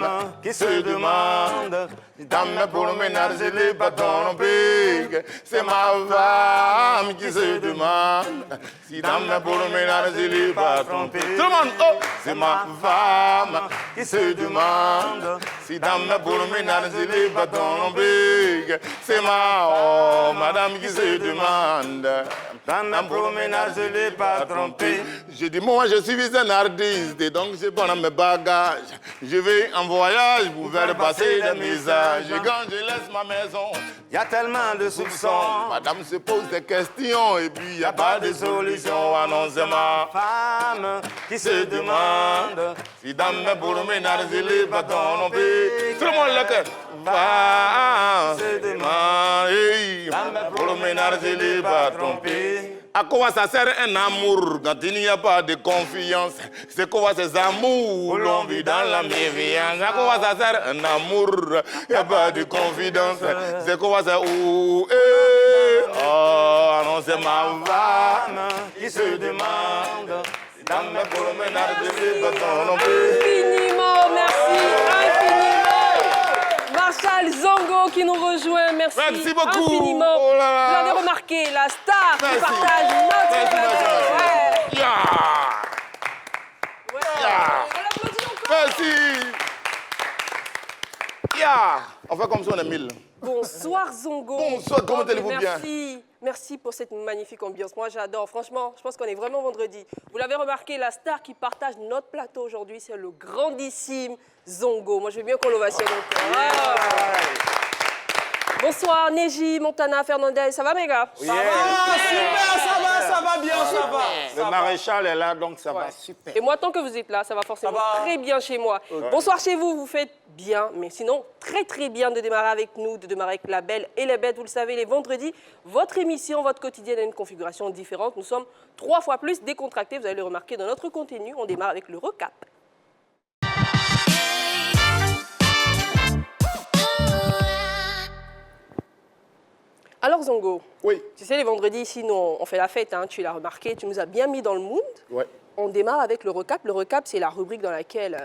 femme qui se demande si dans mes promenades je l'ai pas trompée. C'est ma femme qui se demande si dans mes promenades je l'ai pas trompée. Tout le monde, oh! C'est ma femme qui se demande si dans mes promenades je l'ai pas trompée. C'est ma madame qui se demande dans mes promenades je l'ai pas trompée. Je dis moi je suis un artiste et donc je prends mes bagages. Je vais en voyage pour faire passer des messages. Et quand je laisse ma maison, il y a tellement de soupçons. Madame se pose des questions et puis il n'y a pas de solution. Ah non, c'est ma femme qui se demande si dans mes promenades je l'ai pas trompée. Tout le monde le cœur. Femme se demande dans mes promenades je l'ai pas trompée. À quoi ça sert un amour quand il n'y a pas de confiance? C'est quoi ces amours l'on vit dans la méfiance? À quoi ça sert un amour? Il n'y a pas de confidence. C'est quoi ça? Oh, non, c'est ma femme qui se demande dans mes promenades je l'ai pas trompée. Infiniment, merci, infiniment. Marshall Zongo qui nous rejoint, merci. Merci beaucoup. Infiniment. Oh là là. Vous l'avez remarqué, la star qui partage notre plateau. Ouais. Yeah. Ouais. Yeah. On l'applaudit encore. Merci. Yeah. On fait comme ça, on est 1000. Bonsoir Zongo. Bonsoir, comment allez-vous bien? Merci. Merci pour cette magnifique ambiance. Moi, j'adore. Franchement, je pense qu'on est vraiment vendredi. Vous l'avez remarqué, la star qui partage notre plateau aujourd'hui, c'est le grandissime Zongo. Moi, je veux bien qu'on l'ovationne encore. Bonsoir, Neji, Montana, Fernandez. Ça va, mes gars? Ça va, super, ça va bien, ça va. Le maréchal est là, donc ça va super. Et moi, tant que vous êtes là, ça va forcément très bien chez moi. Bonsoir chez vous, vous faites bien, mais sinon, très très bien de démarrer avec nous, de démarrer avec La Belle et les Bêtes. Vous le savez, les vendredis, votre émission, votre quotidien a une configuration différente. Nous sommes 3 fois plus décontractés, vous allez le remarquer dans notre contenu. On démarre avec le recap. Alors Zongo, Oui. tu sais, les vendredis ici, nous, on fait la fête, hein, tu l'as remarqué, tu nous as bien mis dans le mood. Ouais. On démarre avec le recap. Le recap, c'est la rubrique dans laquelle,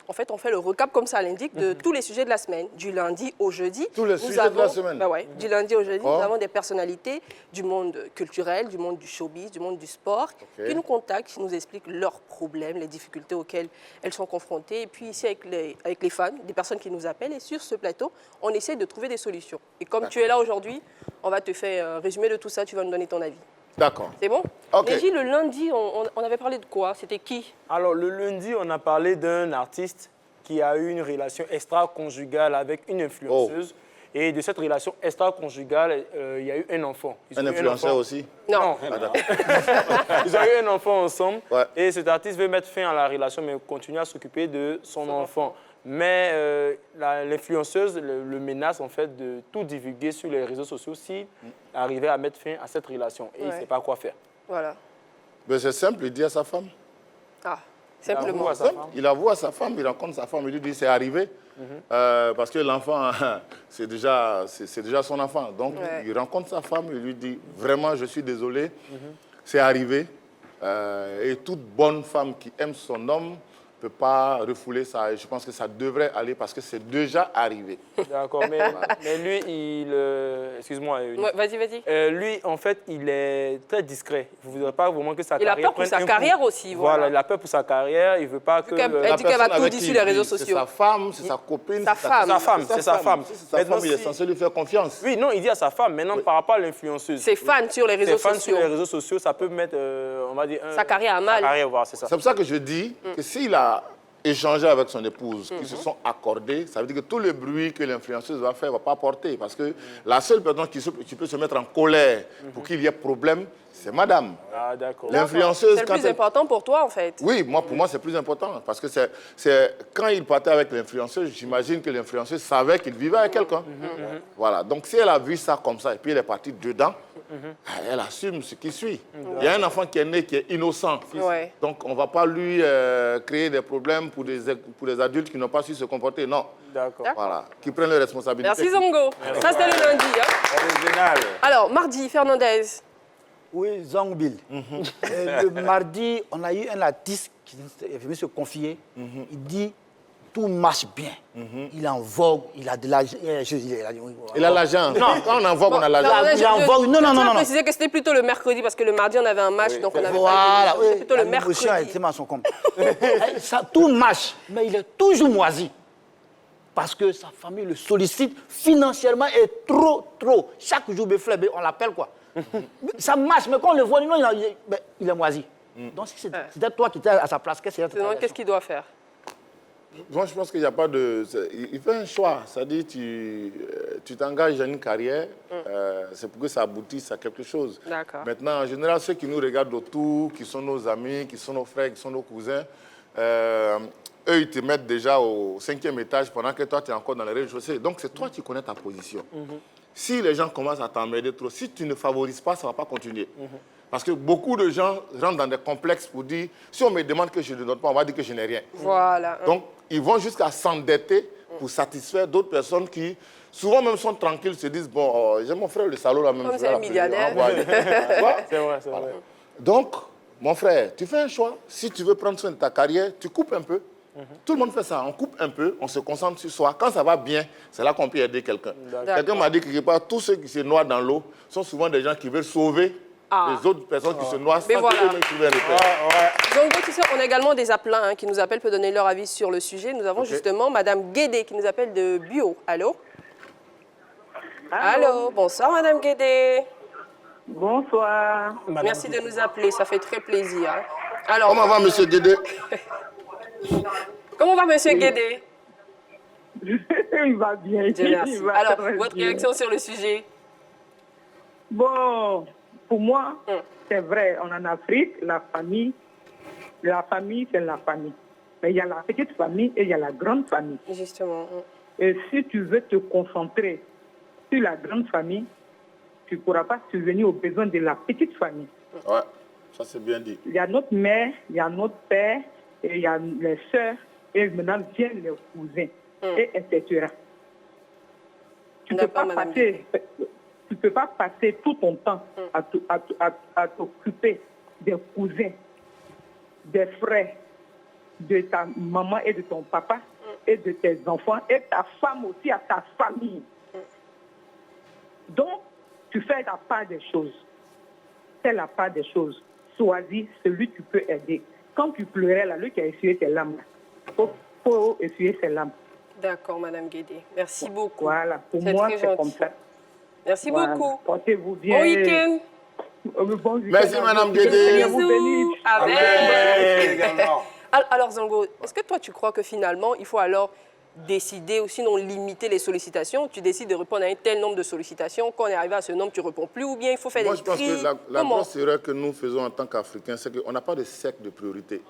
en fait, on fait le recap, comme ça l'indique, de tous les sujets de la semaine, du lundi au jeudi. Tous les sujets de la semaine. Bah ouais, du lundi au jeudi, nous avons des personnalités du monde culturel, du monde du showbiz, du monde du sport, qui nous contactent, qui nous expliquent leurs problèmes, les difficultés auxquelles elles sont confrontées. Et puis ici, avec les fans, des personnes qui nous appellent. Et sur ce plateau, on essaie de trouver des solutions. Et comme tu es là aujourd'hui, on va te faire un résumé de tout ça, tu vas nous donner ton avis. D'accord. C'est bon? Ok. Neji, le lundi, on avait parlé de quoi? C'était qui? Alors, le lundi, on a parlé d'un artiste qui a eu une relation extra-conjugale avec une influenceuse. Et de cette relation extra-conjugale, il y a eu un enfant. Un influenceur aussi? Non. Ils ont eu un enfant ensemble. Ouais. Et cet artiste veut mettre fin à la relation, mais continuer à s'occuper de son enfant. Mais l'influenceuse le menace en fait de tout divulguer sur les réseaux sociaux s'il arrivait à mettre fin à cette relation. Et il ne sait pas quoi faire. Voilà. Ben, c'est simple, il dit à sa femme. Ah, simplement. Il avoue à sa femme, il rencontre sa femme, il lui dit c'est arrivé. Parce que l'enfant, c'est déjà son enfant. Donc il rencontre sa femme, il lui dit vraiment je suis désolé, c'est arrivé. Et toute bonne femme qui aime son homme ne peut pas refouler ça. Et je pense que ça devrait aller parce que c'est déjà arrivé. D'accord, mais lui, excuse-moi. Ouais, vas-y. Lui, en fait, il est très discret. Il ne voudrait pas vraiment que sa carrière carrière prenne un coup. Il a peur pour sa carrière aussi. Voilà, il a peur pour sa carrière. Il ne veut pas que... Elle dit qu'elle va tout dire sur les réseaux sociaux. C'est sa femme, c'est sa copine. Sa femme. C'est sa femme. Sa femme, il est censé lui faire confiance. Oui, non, il dit à sa femme. Maintenant, par rapport à l'influenceuse. Ses fans sur les réseaux sociaux. Ses fans sur les réseaux sociaux, ça peut mettre, on va dire... sa carrière à mal. Sa carrière, voilà, c'est ça. C'est pour ça que je dis que s'il a échangé avec son épouse, qui se sont accordés, ça veut dire que tout le bruit que l'influenceuse va faire ne va pas porter. Parce que la seule personne qui peut se mettre en colère pour qu'il y ait problème, c'est madame. Ah, d'accord. L'influenceuse... C'est le plus important pour toi, en fait. Oui, pour moi, c'est plus important. Parce que c'est quand il partait avec l'influenceuse, j'imagine que l'influenceuse savait qu'il vivait avec quelqu'un. Voilà. Donc, si elle a vu ça comme ça, et puis elle est partie dedans, elle assume ce qui suit. Il y a un enfant qui est né, qui est innocent. Ouais. Donc, on ne va pas lui créer des problèmes pour des adultes qui n'ont pas su se comporter. Non. D'accord. Voilà. Qui prennent leurs responsabilités. Merci, Zongo. Ça, c'était le lundi. Original. Alors, mardi, Fernandez. Oui, Zongbil. Le mardi, on a eu un artiste qui est venu se confier. Il dit tout marche bien. Il est en vogue, il a de l'argent. Il a l'argent. Non, quand on en vogue, on a l'argent. Il est en vogue. Non, Je non, tiens non. à préciser que c'était plutôt le mercredi, parce que le mardi, on avait un match, donc on avait Voilà, pas été- C'était plutôt le mercredi. était à son compte. Ça, tout marche, mais il est toujours moisi. Parce que sa famille le sollicite financièrement et trop. Chaque jour, on l'appelle quoi. Ça marche, mais quand on le voit, non, il est moisi. Donc si c'était toi qui étais à sa place, Qu'est-ce qu'il doit faire? Moi, je pense qu'il n'y a pas de... Il fait un choix. C'est-à-dire, tu t'engages dans une carrière, c'est pour que ça aboutisse à quelque chose. D'accord. Maintenant, en général, ceux qui nous regardent autour, qui sont nos amis, qui sont nos frères, qui sont nos cousins, eux, ils te mettent déjà au 5e étage pendant que toi, tu es encore dans les rez-de-chaussée. Donc, c'est toi qui connais ta position. Si les gens commencent à t'emmerder trop, si tu ne favorises pas, ça ne va pas continuer. Parce que beaucoup de gens rentrent dans des complexes pour dire, si on me demande que je ne donne pas, on va dire que je n'ai rien. Voilà. Donc, ils vont jusqu'à s'endetter pour satisfaire d'autres personnes qui, souvent même sont tranquilles, se disent, bon, j'ai mon frère le salaud là même. Comme c'est un milliardaire. C'est vrai, c'est vrai. Donc, mon frère, tu fais un choix. Si tu veux prendre soin de ta carrière, tu coupes un peu. Tout le monde fait ça. On coupe un peu, on se concentre sur soi. Quand ça va bien, c'est là qu'on peut aider quelqu'un. Quelqu'un m'a dit que quelque part, tous ceux qui se noient dans l'eau sont souvent des gens qui veulent sauver les autres personnes qui se noient sans qu'eux-mêmes trouvent un repère. Donc, tu sais, on a également des appelants qui nous appellent pour donner leur avis sur le sujet. Nous avons justement Madame Guédé qui nous appelle de Bio. Allô? Allô? Bonsoir, Madame Guédé. Bonsoir. Merci de nous appeler, ça fait très plaisir. Alors, Comment va, monsieur Guédé? comment va Monsieur Guédé? Il va bien. Dieu merci. Il va Alors, très votre bien. réaction sur le sujet? Bon, pour moi, c'est vrai, on est en Afrique, la famille, c'est la famille. Mais il y a la petite famille et il y a la grande famille. Justement. Et si tu veux te concentrer sur la grande famille, tu ne pourras pas subvenir aux besoins de la petite famille. Ouais, ça c'est bien dit. Il y a notre mère, il y a notre père, et il y a les sœurs, et maintenant viennent les cousins, et etc. Tu ne D'accord, madame. peux pas passer tout ton temps à t'occuper des cousins, des frères, de ta maman et de ton papa, et de tes enfants, et ta femme aussi, à ta famille. Donc, tu fais la part des choses. Fais la part des choses. Choisis celui que tu peux aider. Quand tu pleurais, là, lui qui a essuyé tes larmes, il faut essuyer ses larmes. D'accord, Madame Guédé. Merci beaucoup. Voilà, pour C'est moi, très c'est gentil. comme ça. Merci Voilà. beaucoup. Portez-vous bien. Bon week-end. Bon week-end. Merci, Madame Guédé. Vous bénisse. Amen. Alors, Zango, est-ce que toi, tu crois que finalement, il faut alors décider ou sinon limiter les sollicitations? Tu décides de répondre à un tel nombre de sollicitations. Quand on est arrivé à ce nombre, tu ne réponds plus ou bien il faut faire Moi, des je pense tri? que la Comment? grosse erreur que nous faisons en tant qu'Africains, c'est qu'on n'a pas de cercle de priorité.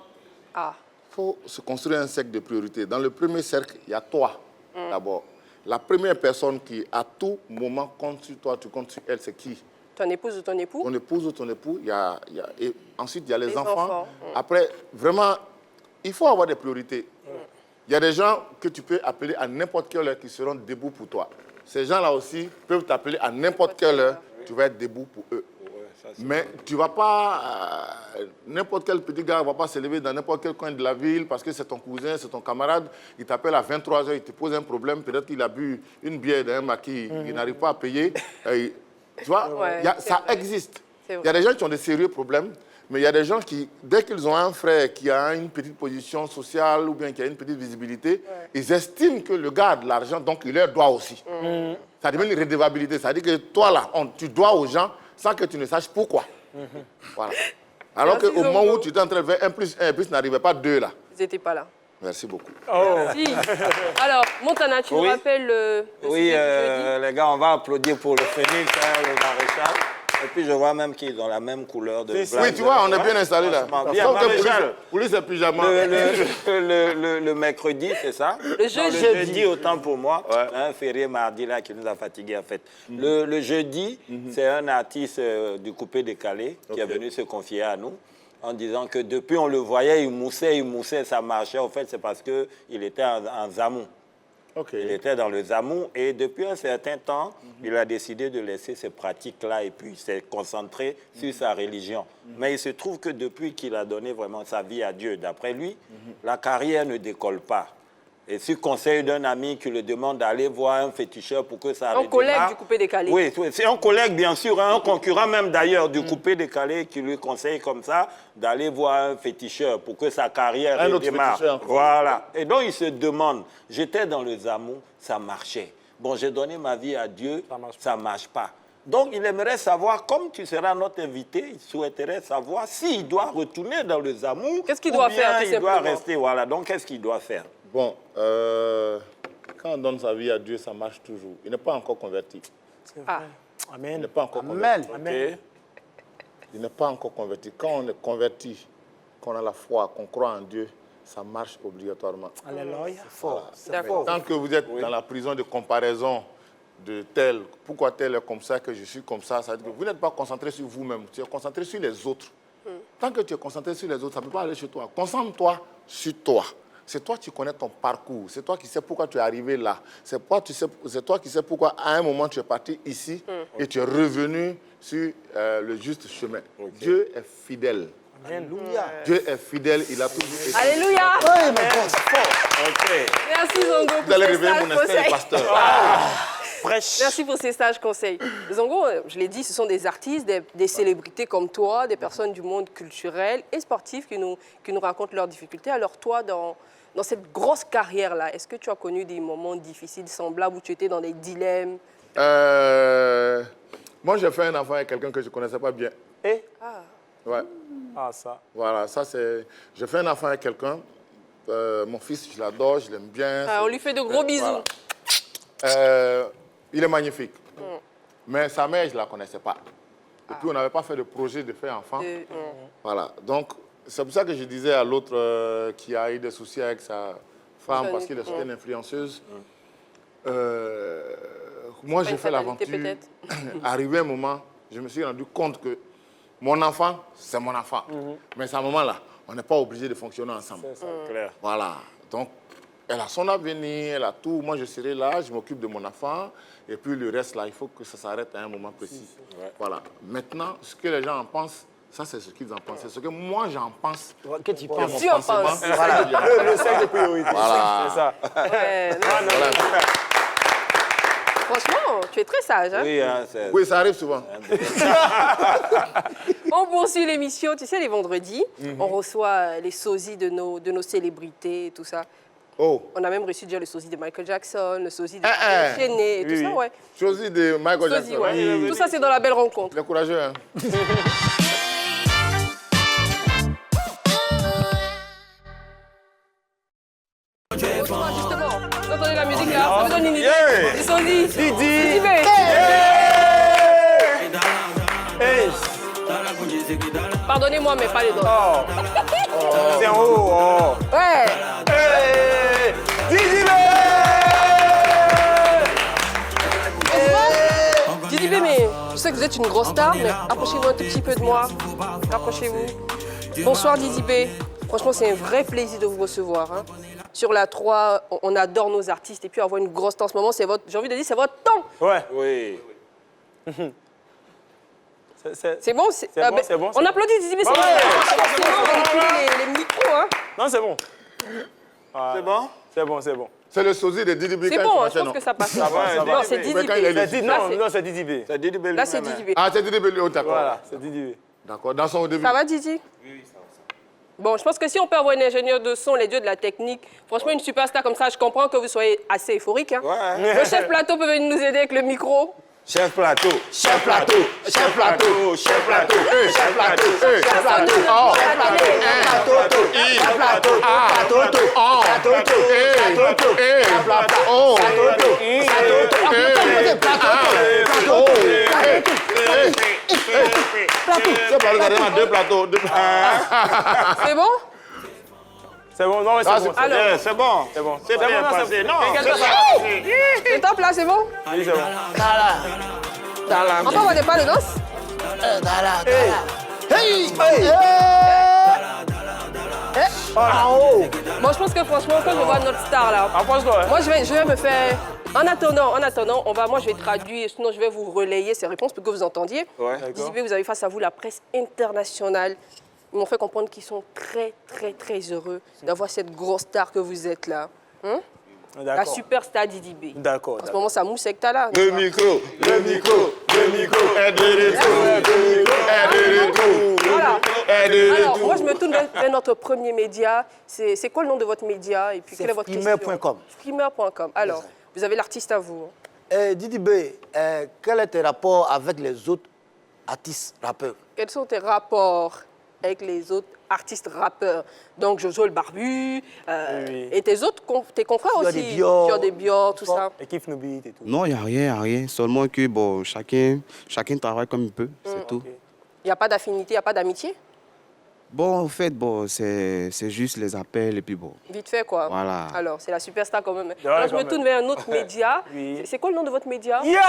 Ah, Il faut se construire un cercle de priorité. Dans le premier cercle, il y a toi, d'abord. La première personne qui, à tout moment, compte sur toi, tu comptes sur elle, c'est qui? ton épouse ou ton époux? Ton épouse ou ton époux. Et ensuite, il y a les Les enfants. enfants. Après, vraiment, il faut avoir des priorités. Il y a des gens que tu peux appeler à n'importe quelle heure qui seront debout pour toi. Ces gens-là aussi peuvent t'appeler à n'importe quelle heure, tu vas être debout pour eux. Mais tu ne vas pas, n'importe quel petit gars ne va pas se lever dans n'importe quel coin de la ville parce que c'est ton cousin, c'est ton camarade. Il t'appelle à 23 h, il te pose un problème. Peut-être qu'il a bu une bière d'un maquis, il n'arrive pas à payer. Tu vois, Ouais, ça vrai. existe. C'est Il y a des gens qui ont des sérieux problèmes, mais il y a des gens qui, dès qu'ils ont un frère qui a une petite position sociale ou bien qui a une petite visibilité, ils estiment que le gars a de l'argent, donc il leur doit aussi. Ça devient une redevabilité. Ça veut dire que toi, là, tu dois aux gens sans que tu ne saches pourquoi. Voilà. Alors Merci, qu'au moment Zongo. où tu étais en train de faire 1 plus 1 plus n'arrivait pas 2 là. Ils n'étaient pas là. Merci beaucoup. Si. Alors, Montana, tu nous Oui. rappelles le Oui, sujet du jeudi? les gars, on va applaudir pour le Phénix, hein, le maréchal. Et puis je vois même qu'ils ont la même couleur de blague. Oui, tu vois, on est bien installé là. Franchement, bien, Sauf que maréchal. pour lui, c'est pyjama. Le mercredi, c'est ça? Le Non, jeudi. le jeudi, autant pour moi. Un férié mardi là qui nous a fatigués en fait. Le jeudi, c'est un artiste du coupé décalé qui est venu se confier à nous en disant que depuis on le voyait, il moussait, ça marchait. En fait, c'est parce qu'il était en zamou. Il était dans le zamou et depuis un certain temps, il a décidé de laisser ces pratiques-là et puis s'est concentré sur sa religion. Mais il se trouve que depuis qu'il a donné vraiment sa vie à Dieu, d'après lui, la carrière ne décolle pas. Et sur conseil d'un ami qui le demande d'aller voir un féticheur pour que ça Un redémarre. collègue du coupé-décalé. Oui, c'est un collègue, bien sûr, hein, un concurrent même d'ailleurs du coupé-décalé qui lui conseille comme ça d'aller voir un féticheur pour que sa carrière Un autre redémarre. féticheur. Voilà. Et donc, il se demande, j'étais dans le Zamou, ça marchait. Bon, j'ai donné ma vie à Dieu, ça ne marche pas. Donc, il aimerait savoir, comme tu seras notre invité, il souhaiterait savoir s'il doit retourner dans le Zamou. Qu'est-ce qu'il ou doit bien faire, tout il doit simplement. rester. Voilà. Donc, qu'est-ce qu'il doit faire? Bon, quand on donne sa vie à Dieu, ça marche toujours. Il n'est pas encore converti. Ah. Il Amen. n'est pas encore Amen. converti. Amen. Il n'est pas encore converti. Quand on est converti, qu'on a la foi, qu'on croit en Dieu, ça marche obligatoirement. Alléluia. D'accord. Tant que vous êtes dans la prison de comparaison de tel, pourquoi tel est comme ça, que je suis comme ça veut dire que vous n'êtes pas concentré sur vous-même, tu es concentré sur les autres. Tant que tu es concentré sur les autres, ça ne peut pas aller chez toi. Concentre-toi sur toi. C'est toi qui connais ton parcours. C'est toi qui sais pourquoi tu es arrivé là. C'est toi qui sais pourquoi à un moment tu es parti ici et tu es revenu sur le juste chemin. Dieu est fidèle. Alléluia. Dieu est fidèle, il a toujours été. Alléluia. Oui, mais bon, Merci Zongo Vous pour allez ces réveiller sages mon instinct de conseils. pasteur. Fraîche. Merci pour ces sages conseils. Zongo, je l'ai dit, ce sont des artistes, des célébrités comme toi, des personnes du monde culturel et sportif qui nous racontent leurs difficultés. Alors toi, dans cette grosse carrière-là, est-ce que tu as connu des moments difficiles, semblables, où tu étais dans des dilemmes? Moi, j'ai fait un enfant avec quelqu'un que je ne connaissais pas bien. Eh? Ouais. Ah, ça. Voilà, ça c'est... J'ai fait un enfant avec quelqu'un. Mon fils, je l'adore, je l'aime bien. Ah, on lui fait de gros bisous. Voilà. Il est magnifique. Mais sa mère, je ne la connaissais pas. Et puis, on n'avait pas fait de projet de faire enfant. Voilà. Donc, c'est pour ça que je disais à l'autre qui a eu des soucis avec sa femme parce qu'il est une influenceuse. Moi, j'ai fait l'aventure. Arrivé un moment, je me suis rendu compte que mon enfant, c'est mon enfant. Mais à ce moment-là, on n'est pas obligé de fonctionner ensemble. C'est clair. Voilà. Donc, elle a son avenir, elle a tout. Moi, je serai là, je m'occupe de mon enfant. Et puis, le reste, là, il faut que ça s'arrête à un moment précis. Voilà. Maintenant, ce que les gens en pensent, ça, c'est ce qu'ils en pensent. C'est ce que moi, j'en pense. que tu Mon penses. Tu en pensement, penses. voilà. Le cercle de priorité. Voilà. C'est ça. Ouais, non. Voilà. Franchement, tu es très sage. Hein? Oui, hein, c'est... Oui, ça arrive souvent. On poursuit l'émission. Tu sais, les vendredis, on reçoit les sosies de nos célébrités et tout ça. Oh, On a même reçu déjà le sosie de Michael Jackson, le sosie de Chéné et tout ça, ouais. choisi de Michael Sosie, Jackson. ouais. Tout ça, c'est dans la belle rencontre. Il est courageux, hein. Justement, vous entendez la musique là? Ça me donne une idée. Yeah. Du sosie. Didi B. Hey. Pardonnez-moi, mais pas les dents. C'est en haut. Oh. Ouais. Hey. Didi B. Didi B, mais je sais que vous êtes une grosse star, mais approchez-vous un tout petit peu de moi. Rapprochez-vous. Bonsoir Didi B. Franchement, c'est un vrai plaisir de vous recevoir. Hein. Sur la 3, on adore nos artistes et puis avoir une grosse star en ce moment, c'est votre, j'ai envie de dire, c'est votre temps. Ouais. Oui. C'est bon, bon, c'est bon, on applaudit Didi B, c'est bon. Sinon, on va manipuler les micros. Hein. Non, c'est bon. C'est bon? C'est bon, c'est bon. C'est le sosie de Didi B. C'est bon, je pense que ça passe. va, ça va. Non, c'est Didi Quand il est B. là, Non, c'est Didi B. C'est Didi B Là, c'est lui-même, Didi B. Ah, c'est Didi B, oh, d'accord. Voilà, c'est Didi B. D'accord, dans son début. Ça va, Didi? Oui, ça va. Bon, je pense que si on peut avoir un ingénieur de son, les dieux de la technique, franchement, une superstar comme ça, je comprends que vous soyez assez euphorique. Hein. Ouais. Le chef plateau peut venir nous aider avec le micro. Chef plateau. Chef plateau, chef plateau, Chef plateau. chef plateau, chef plateau, oh, chef plateau, deux plateaux. C'est bon? C'est bon, non, mais c'est bon. Alors, C'est bon. C'est bon. C'est bien bon, non, passé. Non, Regarde c'est ça. c'est top là, c'est bon? Oui, c'est bon. On peut avoir des pas de danse? Bon, je pense que franchement, quand je vois notre star là, Approche-toi. moi je vais me faire. En attendant, moi je vais traduire, sinon je vais vous relayer ces réponses pour que vous entendiez. Ouais. Didi B, vous avez face à vous la presse internationale. Ils m'ont fait comprendre qu'ils sont très, très, très heureux d'avoir cette grosse star que vous êtes là. Hein? la superstar Didi B. D'accord. En ce moment, ça mousse avec ta là. Le micro est de retour. Voilà. Est de Alors, retour. moi, je me tourne vers notre premier média. C'est quoi le nom de votre média et puis quelle est votre question? Frimer.com. Frimer.com. Alors, vous avez l'artiste à vous. Didi B, quel est tes rapports avec les autres artistes rappeurs? Quels sont tes rapports avec les autres artistes rappeurs? Donc, Jojo le Barbu, et tes confrères Sur aussi. des Bior, Sur des Bior, tout ça. Et Kif Nubit et tout. Non, il n'y a rien. Seulement que bon, chacun travaille comme il peut, c'est tout. Il n'y a pas d'affinité, il n'y a pas d'amitié? Bon, en fait, bon, c'est juste les appels et puis bon. Vite fait, quoi. Voilà. Alors, c'est la superstar quand même. Ouais, Alors, je quand me même. tourne vers un autre média. Oui. C'est quoi le nom de votre média? Yeah,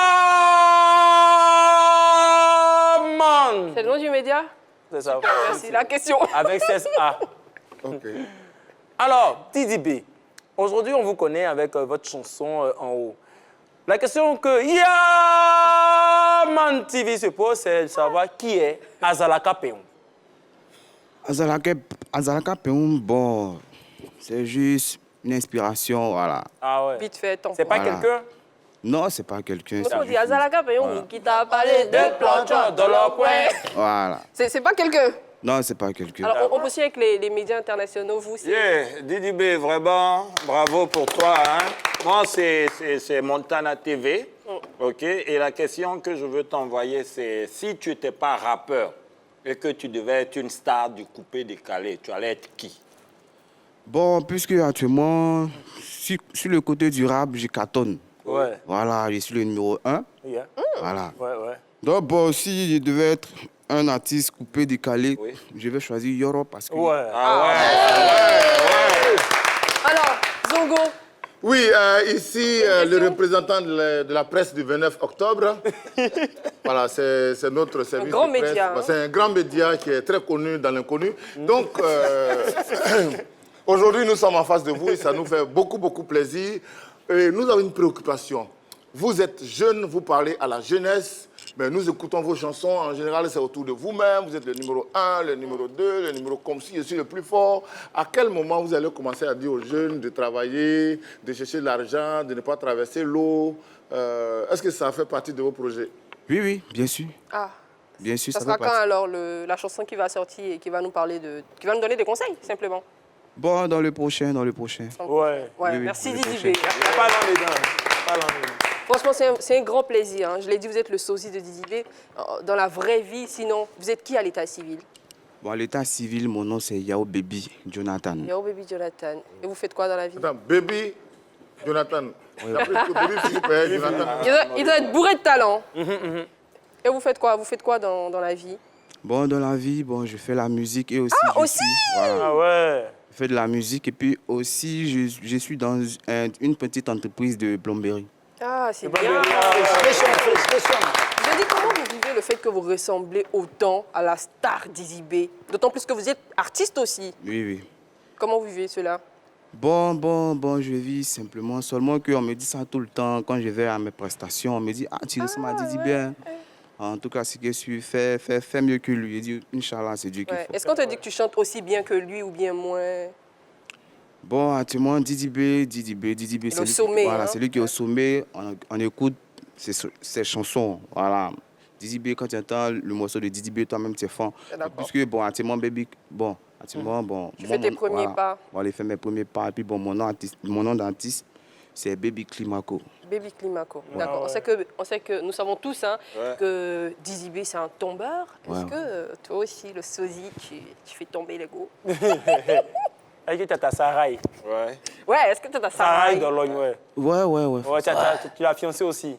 man! C'est le nom du média? C'est ça. Merci. La question. Avec 16A. Ok. Alors, Didi B, aujourd'hui, on vous connaît avec votre chanson En haut. La question que Man TV se pose, c'est de savoir qui est Azalaka Peon. Azalaka Peoum, bon, c'est juste une inspiration, voilà. Ah ouais. Vite fait, temps. C'est pas Voilà. quelqu'un? Non, c'est pas quelqu'un. Comment on c'est dit juste Azalaka Peyon qui t'a parlé de planchon dans leur coin. Voilà. C'est pas quelqu'un. Non, c'est pas quelqu'un. Alors, on peut aussi avec les médias internationaux, vous aussi. Yeah, Didi B, vraiment, bravo pour toi. Hein. Moi, c'est Montana TV, ok? Et la question que je veux t'envoyer, c'est si tu n'étais pas rappeur et que tu devais être une star du coupé-décalé, tu allais être qui? Bon, puisque actuellement, sur le côté du rap, je cartonne. Ouais. Voilà, je suis le numéro 1. Yeah. Voilà. Ouais, ouais. Donc, bon, si je devais être un artiste coupé, décalé, Oui. je vais choisir Yoro parce que... Ouais. Alors, Zongo, Oui, ici, le représentant de la presse du 29 octobre. Voilà, c'est notre service grand de presse. média, hein. C'est un grand média qui est très connu dans l'inconnu. Donc, aujourd'hui, nous sommes en face de vous et ça nous fait beaucoup, beaucoup plaisir. Et nous avons une préoccupation. Vous êtes jeune, vous parlez à la jeunesse, mais nous écoutons vos chansons. En général, c'est autour de vous-même. Vous êtes le numéro 1, le numéro 2, le numéro comme si je suis le plus fort. À quel moment vous allez commencer à dire aux jeunes de travailler, de chercher de l'argent, de ne pas traverser l'eau? Est-ce que ça fait partie de vos projets? Oui, oui, bien sûr. ah, Bien sûr, ça ça sera fait quand partie. alors la chanson qui va sortir et qui va nous parler qui va nous donner des conseils, simplement? Bon, dans le prochain. Ouais. Ouais, Oui, merci oui, Didi prochain. B. Pas dans les dents. Pas dans les dents. Franchement, c'est un grand plaisir. Hein. Je l'ai dit, vous êtes le sosie de Didi B. Dans la vraie vie, sinon, vous êtes qui à l'état civil? Bon, à l'état civil, mon nom c'est Yao Baby Jonathan. Yo, baby Jonathan. Et vous faites quoi dans la vie? Attends, Baby Jonathan. D'après ce que Baby Philippe est, Jonathan. Il doit être bourré de talent. Et vous faites quoi? Vous faites quoi dans la vie? Bon, dans la vie, bon, je fais la musique et aussi. Ah, je aussi suis- voilà. Ah ouais. Je fais de la musique et puis aussi, je suis dans une petite entreprise de plomberie. Ah, c'est pas bien. bien. Félicitations. Je dis, comment vous vivez le fait que vous ressemblez autant à la star Didi B? D'autant plus que vous êtes artiste aussi. Oui, oui. Comment vous vivez cela? Bon, je vis simplement. Seulement qu'on me dit ça tout le temps. Quand je vais à mes prestations, on me dit, ah, tu ressembles à Didi bien. En tout cas, ce que je suis, fais mieux que lui. Je dis, Inch'Allah, c'est Dieu qui Ouais. fait. Est-ce qu'on te dit que tu chantes aussi bien que lui ou bien moins? Bon, actuellement, Didi B, au sommet, voilà, hein. c'est lui qui est au sommet. On écoute ses chansons. Voilà. Didi B, quand tu entends le morceau de Didi B, toi-même, tu es fan. D'accord. Puisque, bon, actuellement, baby, bon, actuellement, bon. Tu fais tes premiers pas. Voilà, il fait mes premiers pas. Et puis, bon, mon nom d'artiste, c'est Baby Climaco. Baby Climaco. D'accord. On sait que nous savons tous hein, que Didi B, c'est un tombeur. Est-ce Ouais. que toi aussi, le sosie, tu fais tomber l'ego? Est-ce que tu as ta Sarai? Ouais. Ouais, est-ce que tu as ta Sarai Sarai? dans l'ogne, ouais. Ouais. Ouais, tu l'as fiancé aussi.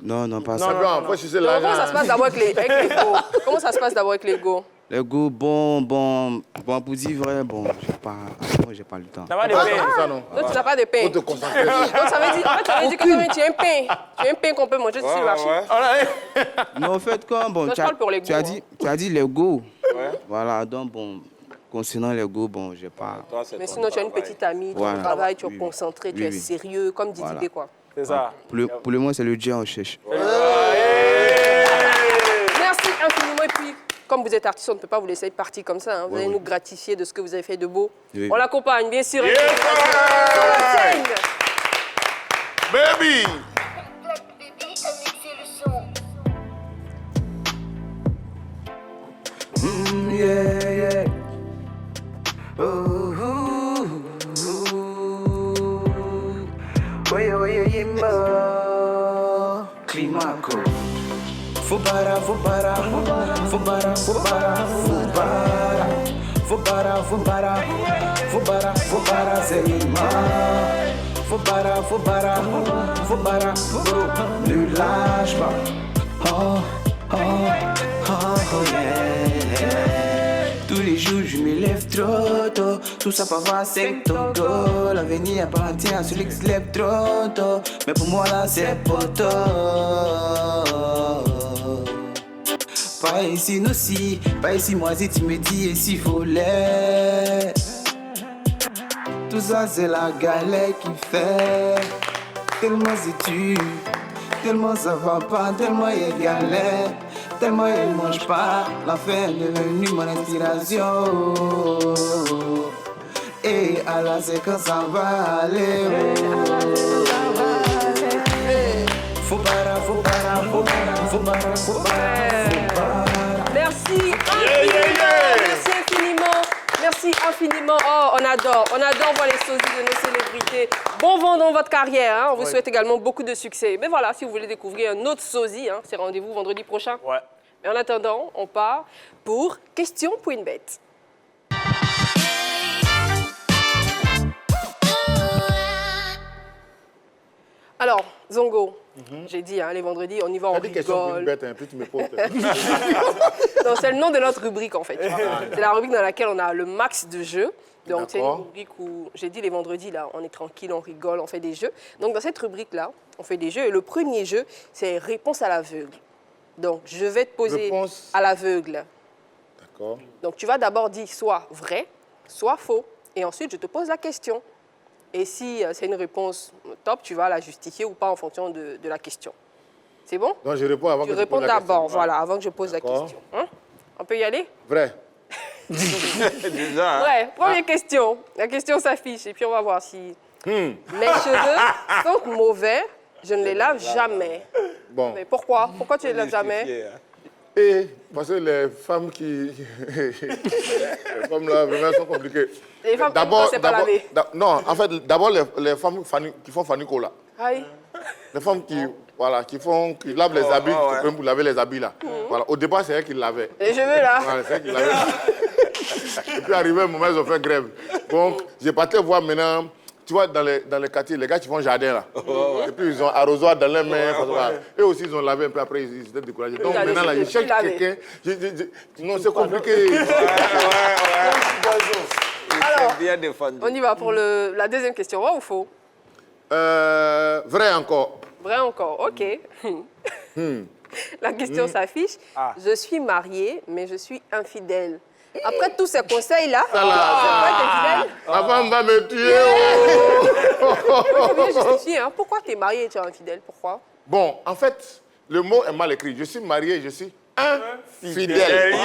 Non, pas Non, ça. Bon, après, je sais Donc, comment ça l'argent. se passe d'abord avec l'ego? Comment ça se passe d'abord avec l'ego? Les go, bon, pour dire vrai, bon, j'ai pas le temps. Ça va les Ah, pains. c'est ça, non? Donc, tu n'as pas de pain. Faut te concentrer. Donc, ça veut dire, en fait, ça veut dire que toi-même, tu as un pain. Tu as un pain qu'on peut manger sur le marché. Non, en fait, quand, bon, Non, je parle pour les tu as go, tu as dit les go. Voilà, donc, bon, concernant les go, bon, j'ai pas... Toi, c'est Mais ton sinon, tu as une travail. petite amie, tu Voilà. travailles, tu es Oui, oui. concentré, tu Oui, es oui. sérieux, comme Didi Voilà. B, quoi. C'est ça. Pour le moment, c'est le Dieu en cherche. Merci infiniment. Et puis, comme vous êtes artiste, on ne peut pas vous laisser partir comme ça. Hein. Vous allez nous gratifier de ce que vous avez fait de beau. Oui. On l'accompagne, bien sûr. Yes, Sur la scène. Baby. Yeah, yeah. Ooh, oye, yimba. Climaco. Fubara, fubara, fubara, fubara, fubara, fubara, fubara, fubara, fubara, zeyima. Fubara, fubara, fubara, fubara, ne lâche pas. Oh, oh, oh, yeah. Tous les jours je me lève trop tôt. Tout ça pour avoir 5 togos. L'avenir appartient à celui qui se lève trop tôt. Mais pour moi là c'est poto. Pas ici nous si, pas ici moi si tu me dis et si voulait. Tout ça c'est la galère qui fait. Tellement c'est tu, tellement ça va pas, tellement il y a galère. Tellement il mange pas, la fin est devenue mon inspiration. Et Allah c'est quand ça va aller. Faut bara, faut bara, faut bara, faut bara, faut bara. Merci infiniment. Merci infiniment. Merci infiniment. Oh, on adore voir les sosies de nos célébrités. Bon vent dans votre carrière. Hein. On vous souhaite également beaucoup de succès. Mais voilà, si vous voulez découvrir un autre sosie, hein, c'est rendez-vous vendredi prochain. Ouais. Mais en attendant, on part pour Question pour une bête. Alors, Zongo, j'ai dit, hein, les vendredis, on y va, on T'as dit question pour une rigole. bête, hein, puis tu me poses. Non, c'est le nom de notre rubrique, en fait. tu vois. C'est la rubrique dans laquelle on a le max de jeux. Donc, c'est une D'accord. rubrique où, j'ai dit, les vendredis, là, on est tranquille, on rigole, on fait des jeux. Donc, dans cette rubrique-là, on fait des jeux. Et le premier jeu, c'est réponse à l'aveugle. Donc, je vais te poser Réponse. à l'aveugle. D'accord. Donc, tu vas d'abord dire soit vrai, soit faux. Et ensuite, je te pose la question. Et si c'est une réponse top, tu vas la justifier ou pas en fonction de la question. C'est bon? Donc je réponds avant Tu que réponds poses la d'abord, question. voilà, avant que je pose la D'accord. question. Hein? On peut y aller? Vrai. Déjà, hein? Ouais, première question. La question s'affiche et puis on va voir si mes cheveux sont mauvais. Je ne les lave jamais. Bon. Mais pourquoi? Pourquoi tu ne les laves jamais? Justifié, hein. Et parce que les femmes qui. Les femmes là, vraiment, sont compliquées. Les femmes ne savent pas laver. Non, en fait, d'abord, les femmes qui font Fanico là. Aïe. Les femmes qui, voilà, qui lavent les habits, ouais. comme vous lavez les habits là. Voilà. Au départ, c'est elles qui lavaient. Les cheveux là. Voilà, c'est elles qui lavaient. Et puis, arrivé un moment, ils ont fait grève. Donc, j'ai parti voir maintenant. Tu vois, dans les quartiers, les gars qui font jardin, là. Et puis, ils ont arrosoir dans les mains. Eux aussi, ils ont lavé un peu après, ils étaient découragés. Donc, allez, maintenant, là, ils cherchent laver. quelqu'un. Non, c'est compliqué. Alors, C'est bien défendu. on y va pour la deuxième question. Vrai ou faux? Vrai encore. Vrai encore, ok. La question s'affiche. Je suis mariée, mais je suis infidèle. Après tous ces conseils-là, c'est quoi être infidèle? Ma femme va me tuer. Je vais justifier, hein. Pourquoi tu es mariée et tu es infidèle? Pourquoi? Bon, en fait, le mot est mal écrit. Je suis marié, je suis infidèle.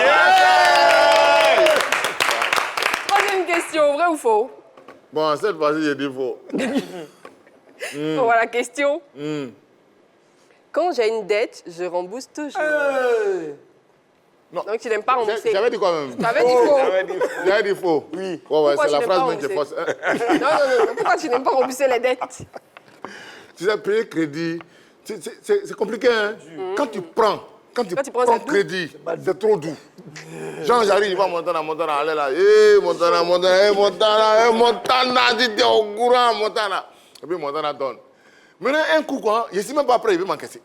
Troisième question, vrai ou faux? Bon, cette fois-ci, j'ai dit faux. On voit la question. Quand j'ai une dette, je rembourse toujours. Non. Donc tu n'aimes pas rembourser. J'avais dit quoi même? Tu avais dit faux. J'avais dit faux. Oui. Ouais, Pourquoi c'est tu la n'aimes phrase pas même qui est fausse. Non. Pourquoi tu n'aimes pas rembourser les dettes? Tu sais, payer crédit, c'est compliqué. Hein? Quand tu prends c'est doux. crédit, c'est trop doux. Genre, j'arrive, il va Montana, allez là. Montana, dis t'es au courant, Montana. Et puis Montana donne. Maintenant, un coup, quoi, je ne suis même pas prêt, il veut m'encaisser.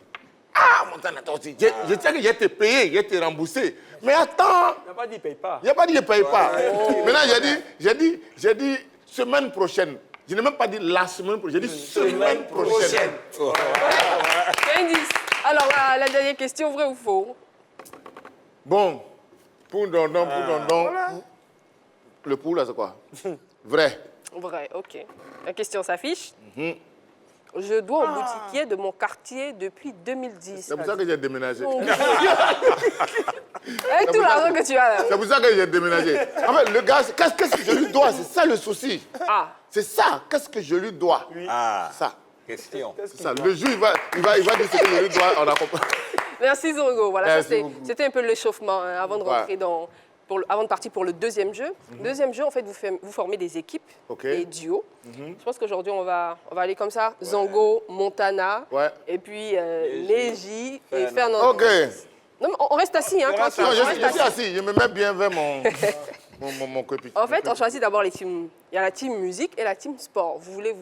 Ah, Montana, toi aussi. Je sais que je t'ai payé, je t'ai remboursé. Mais attends. Il n'a pas dit paye pas. Il n'a pas dit ne paye pas. Maintenant, j'ai dit semaine prochaine. Je n'ai même pas dit la semaine prochaine, j'ai dit semaine prochaine. C'est un 10. Alors, la dernière question, vrai ou faux? Bon, pour dondon. Le pour là, c'est quoi? Vrai. Vrai, ok. La question s'affiche. Je dois au boutiquier de mon quartier depuis 2010. C'est pour ça que j'ai déménagé. Avec tout l'argent que tu as là. C'est pour ça que j'ai déménagé. En fait, le gars, qu'est-ce que je lui dois? C'est ça le souci. Ah, C'est ça. Qu'est-ce que je lui dois? Ah. Ça. Question. C'est ça. Le juge, il va dire ce que le juge doit en accompagner. Merci Zongo. Voilà, ça, Merci beaucoup. c'était un peu l'échauffement hein, avant de rentrer avant de partir pour le deuxième jeu. Deuxième jeu, en fait, vous formez des équipes Ok. et duos. Je pense qu'aujourd'hui, on va aller comme ça. Zongo, Montana, Ouais. et puis Neji et Fernandez. Ok. Non, mais on reste assis, hein, tranquille. Non, On je reste suis assis. Je me mets bien vers mon coéquipier. En fait, on choisit d'abord les teams. Il y a la team musique et la team sport. Vous voulez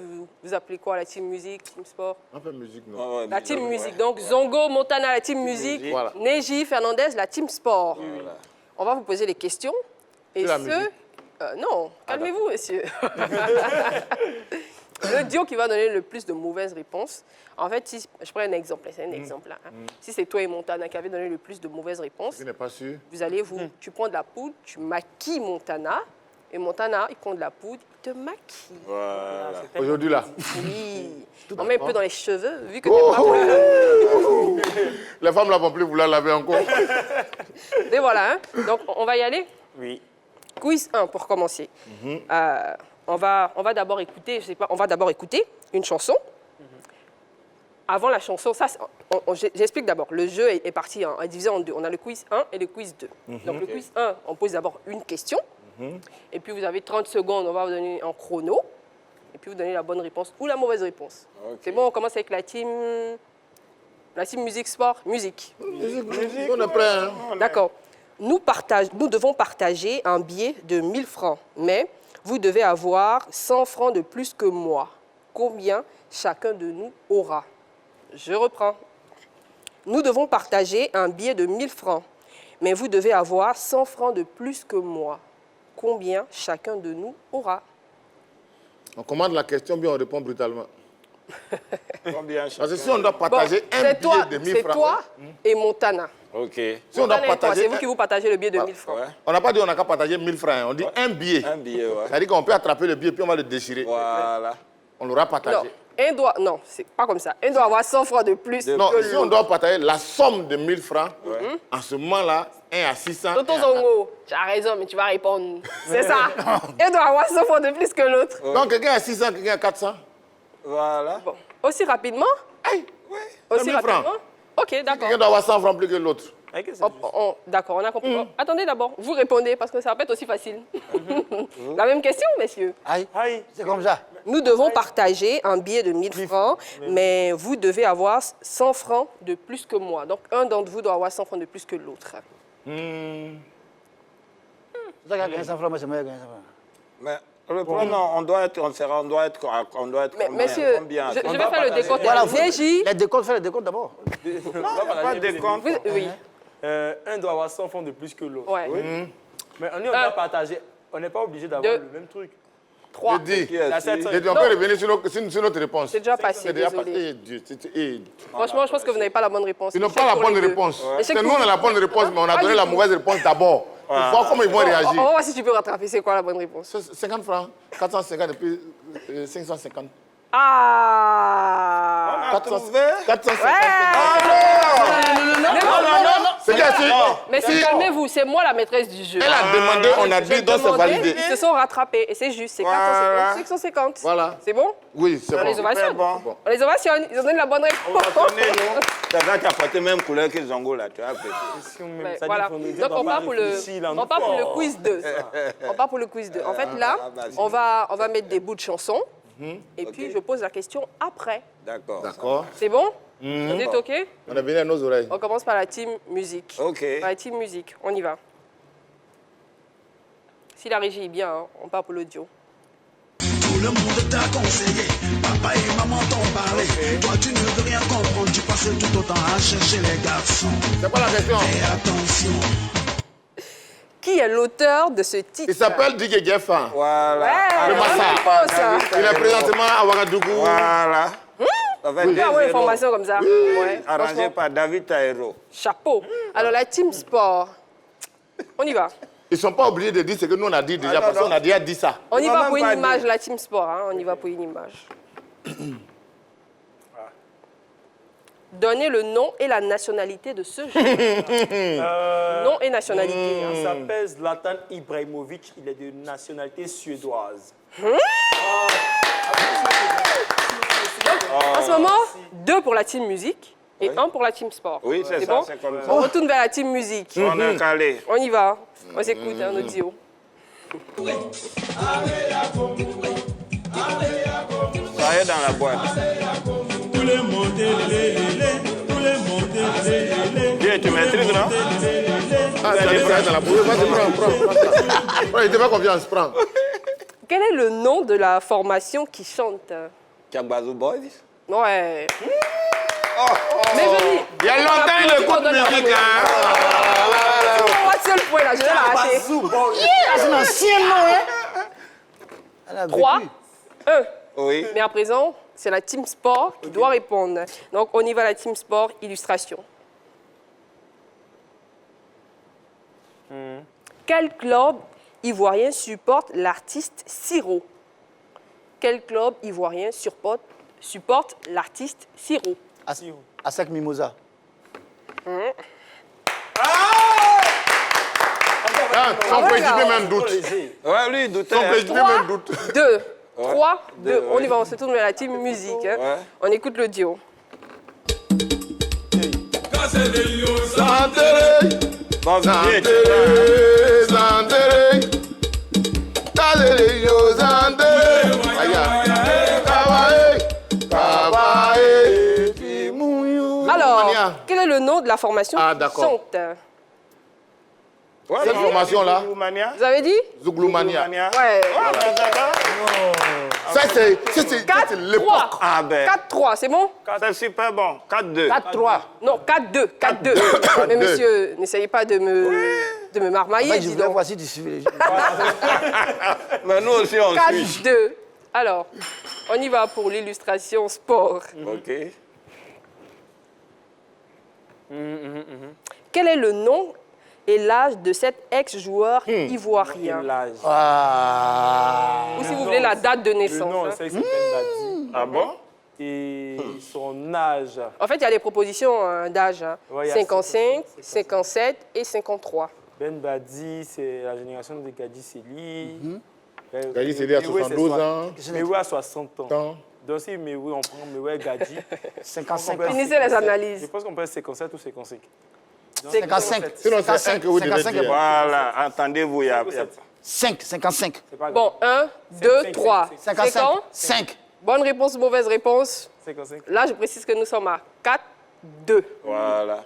vous appeler quoi, la team musique, team sport? Un peu musique, non? La team musique. Donc, Zongo, Montana, la team musique. Voilà. Neji, Fernandez, la team sport. On va vous poser les questions. Et la musique. non, calmez-vous, messieurs. Le duo qui va donner le plus de mauvaises réponses. En fait, si je prends un exemple, c'est un exemple là. Hein. Si c'est toi et Montana qui avez donné le plus de mauvaises réponses, Je n'ai pas su. vous allez tu prends de la poudre, tu maquilles Montana, et Montana, il prend de la poudre, il te maquille. Voilà. Aujourd'hui, là. Oui. On met un peu dans les cheveux, vu que Oh. Les femmes là vont plus vouloir laver encore. Et voilà, hein. Donc on va y aller. Oui. Quiz 1 pour commencer. On va d'abord écouter, je sais pas, on va d'abord écouter une chanson. Avant la chanson, ça, j'explique d'abord. Le jeu est parti, est divisé en deux. On a le quiz 1 et le quiz 2. Donc le quiz 1, on pose d'abord une question. Et puis vous avez 30 secondes, on va vous donner un chrono. Et puis vous donnez la bonne réponse ou la mauvaise réponse. C'est bon, on commence avec la team musique, sport, musique. On est prêt, hein? D'accord. Nous devons partager un billet de 1000 francs, mais vous devez avoir 100 francs de plus que moi. Combien chacun de nous aura? Je reprends. Nous devons partager un billet de 1000 francs, mais vous devez avoir 100 francs de plus que moi. Combien chacun de nous aura? On commande la question, bien on répond brutalement. Combien Parce que si on doit Bon, partager un billet de 1000 c'est francs... toi et Montana. Ok. Si on doit Montana et toi, partager... c'est vous qui vous partagez le billet de 1000 francs. Ouais. On n'a pas dit on n'a qu'à partager 1000 francs, hein. On dit un billet. Un billet, ouais. C'est-à-dire qu'on peut attraper le billet puis on va le déchirer. Voilà. On l'aura Non, partagé. non, c'est pas comme ça. Un doit avoir 100 francs de plus Non, que si on l'autre. doit partager la somme de 1000 francs, en ce moment-là, 1 à 600. Toto Zongo, tu as raison, mais tu vas répondre. C'est ça. Un doit avoir 100 francs de plus que l'autre. Donc quelqu'un a 600, quelqu'un a 400. Voilà. Bon. Aussi rapidement? Hey, Aussi 1000 francs. rapidement? Ok, d'accord. Quelqu'un doit avoir 100 francs plus que l'autre. D'accord, on a compris. Oh, attendez d'abord, vous répondez parce que ça va pas être aussi facile. La même question, messieurs. Aïe, Aïe. c'est comme ça. Nous devons partager un billet de 1000 francs, mais vous devez avoir 100 francs de plus que moi. Donc, un d'entre vous doit avoir 100 francs de plus que l'autre. C'est ça qui a gagné 100 francs, moi c'est moi qui a gagné 100 francs. Mais le problème, non, on doit être Mais combien? messieurs, Combien? je On vais doit faire le partager. décompte. Voilà, Neji, les décomptes, fais les décomptes d'abord. Pas de compte. oui. Un doit avoir 100 francs de plus que l'autre. Ouais. Mais on doit partager. On n'est pas obligé d'avoir Deux. le même truc. 3. Je dis, Qui est La assis? 700. je dis, on peut revenir sur notre réponse. C'est déjà passé, C'est déjà désolé. passé. Eh, Dieu, Franchement, je pense que vous n'avez pas la bonne réponse. Ils n'ont Échec pas la pour bonne les deux. réponse. Échec C'est nous, pour- on a la bonne réponse, mais on a Pas donné du la tout. mauvaise réponse d'abord. Pour voir comment ils vont On réagir. va voir si tu peux rattraper. C'est quoi la bonne réponse? 50 francs, 450 et puis 550. Ah! 450. Non. C'est bien, si Mais calmez-vous, c'est moi la maîtresse du jeu. elle a demandé, on a J'ai dit, donc c'est demandé, validé. Ils se sont rattrapés et c'est juste, c'est Voilà. 450, 550. Voilà. C'est bon? Oui, c'est On les bon. ovationne. bon. On les ovationne, ils ont donné la bonne réponse. C'est vrai qu'il a porté même couleur que Zongo là, tu vois. Ouais, voilà. Donc on part pour le quiz 2. On part pour le quiz 2. En fait là, on va mettre des bouts de chansons et puis je pose la question après. D'accord. D'accord. C'est bon? Vous êtes OK? On est venu à nos oreilles. On commence par la team musique. Ok. Par la team musique, on y va. Si la régie est bien, hein, on part pour l'audio. Tout le monde t'a conseillé, papa et maman t'ont parlé. Toi tu ne veux rien comprendre, tu passes tout autant à chercher les garçons. C'est pas la question. Et attention, Qui est l'auteur de ce titre? Il s'appelle Didier Geffen. Voilà. Ouais, Le bonne Massa. réponse, hein. Il est présentement à Ouagadougou. Voilà. Avec Tu des peux avoir une zéros. formation comme ça. Ouais, Arrangé franchement, par David Taïro. chapeau. Alors la team sport, on y va. Ils ne sont pas obligés de dire ce que nous on a dit déjà, non, parce non. qu'on a déjà dit ça. On y On va va même pour une pas image, dire. la team sport. Hein. On y va pour une image. Donnez le nom et la nationalité de ce joueur. Nom et nationalité. hein. Il s'appelle Zlatan Ibrahimovic. Il est de nationalité suédoise. En ce moment, 2 pour la team musique et 1 pour la team sport. Oui, c'est ça, bon? c'est comme ça. On retourne vers la team musique. On est calé. On y va. On s'écoute un audio. Ça y est dans la boîte. Bien, tu maîtrises, non? Ah, ça est dans la bouche. Vas-y, prends. Ouais, il te fait confiance, prends. Quel est le nom de la formation qui chante? Kabazoo Boys? Ouais. Mais je dis... Il y a longtemps, il écoute musique, hein. Moi, c'est le point là, je vais l'arracher. C'est un ancien nom, hein? 3, 1. Oui. Mais à présent, c'est la team sport qui doit répondre. Donc, on y va, la team sport, illustration. Quel club ivoirien supporte l'artiste Siro? Quel club ivoirien supporte l'artiste Siro? Asek Mimosa. Son président même doute. Ouais, lui, il doutait. Son président même doute. 2, 3, 2. Deux, On y oui. va, on se tourne vers la team musique. Hein. Ouais. On écoute l'audio. Bon, bien, Zandere, Zandere. Zandere, yo, Zandere. Aya. Kawae, Kawae. Alors, Mania. quel est le nom de la formation Ah, qui d'accord. chante? Ouais, Cette non, formation-là, Zouglumania. Vous avez dit? Zouglumania. Ouais. Ça, c'est 4, l'époque. 3. Ah ben, 4-3, c'est bon? c'est super bon. 4-2. 4-3. Non, 4-2. 4-2. Mais monsieur, n'essayez pas de me marmailler, Je dis voulais donc. voir si tu suivais. Mais nous aussi, on suit. 4-2. Alors, on y va pour l'illustration sport. OK. Quel est le nom et l'âge de cet ex-joueur ivoirien? L'âge. Ou si vous voulez la date de Le naissance. nom, hein. c'est Ben Badi. Ah bon? Et son âge. En fait, il y a des propositions hein, d'âge. Hein. Ouais, il y a 55, 57 et 53. Ben Badi, c'est la génération de Gadi Seli. Gadi Seli a 72 ans. Mewe a 60 ans. Attends. Donc si Mewe, on prend Mewe Gadi. 55 on peut- ans. Finissez les analyses. Je pense qu'on peut 57 ou 55. 55. Sinon, c'est un que vous devez 55 dire. Voilà, entendez-vous, il y a... 5, 55. C'est pas grave. Bon, 1, 2, 3. 55. 5. Bonne réponse, mauvaise réponse. 55. Là, je précise que nous sommes à 4-2. Voilà.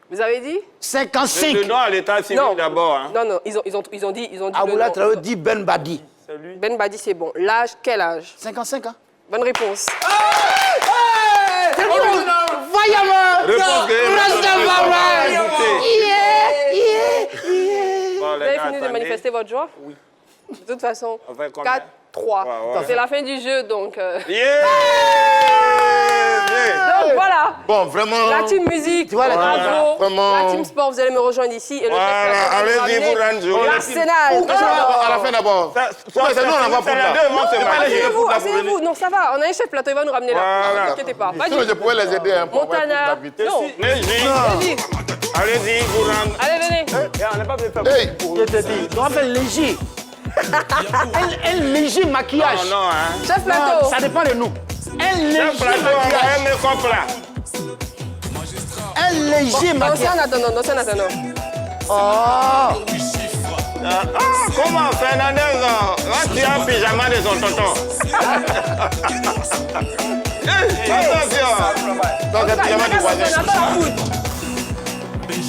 Vous avez dit? 55. Le nom à l'état civil Non. d'abord. Hein. Non, non, ils ont dit le Aboula nom. Traoré dit Ben Badi. C'est lui. Ben Badi, c'est bon. L'âge, quel âge? 55 ans. Bonne réponse. Vaillamment. Réponse Bon, Vous les avez gars, fini de attendez. manifester votre joie? Oui. De toute façon, On fait combien? 4-3. Ouais, ouais. C'est la fin du jeu, donc... Yeah! Yeah! Donc voilà, Bon, vraiment. la team musique, Tu vois, la- bravo. Vraiment. La team sport, vous allez me rejoindre ici. Et le Voilà, chef va allez-y, nous vous ramener rendre. l'Arsenal. À la fin d'abord. C'est nous, on en va pour là. Asseyez-vous, asseyez-vous. Non, ça va, on a un chef plateau, il va nous ramener là. Voilà. Ne t'inquiétez pas. Sinon, je Vas-y, pourrais les aider un peu. Montana. Non, Allez-y, vas-y. allez-y, vous rendre. Allez, venez. On n'est pas venu faire Hey, Je te dis, on va faire léger. Un léger maquillage. Non, non, hein. Chef plateau. Ça dépend de nous. Un léger Le plateau, on maquillage. va un make-up là. Un léger Dansez maquillage. en attendant, dansez en attendant. Oh. Ah, comment Fernandez, tu as un pyjama de son tonton. Attention. dans un pyjama du On voisin. attend la poudre.